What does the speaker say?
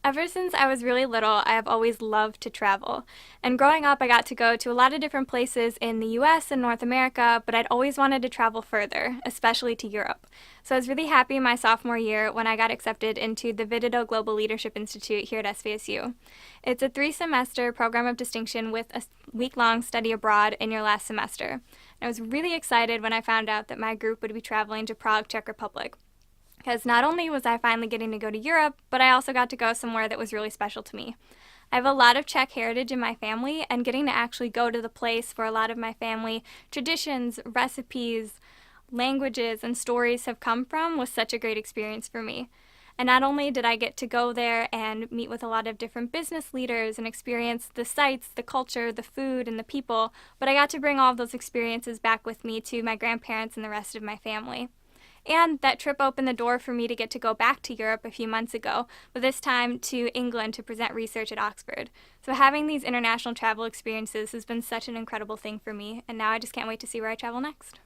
Ever since I was really little, I have always loved to travel. And growing up, I got to go to a lot of different places in the US and North America, but I'd always wanted to travel further, especially to Europe. So I was really happy my sophomore year when I got accepted into the Vidido Global Leadership Institute here at SVSU. It's a 3 semester program of distinction with a week long study abroad in your last semester. And I was really excited when I found out that my group would be traveling to Prague, Czech Republic, because not only was I finally getting to go to Europe, but I also got to go somewhere that was really special to me. I have a lot of Czech heritage in my family, and getting to actually go to the place where a lot of my family traditions, recipes, languages, and stories have come from was such a great experience for me. And not only did I get to go there and meet with a lot of different business leaders and experience the sights, the culture, the food, and the people, but I got to bring all of those experiences back with me to my grandparents and the rest of my family. And that trip opened the door for me to get to go back to Europe a few months ago, but this time to England to present research at Oxford. So having these international travel experiences has been such an incredible thing for me, and now I just can't wait to see where I travel next.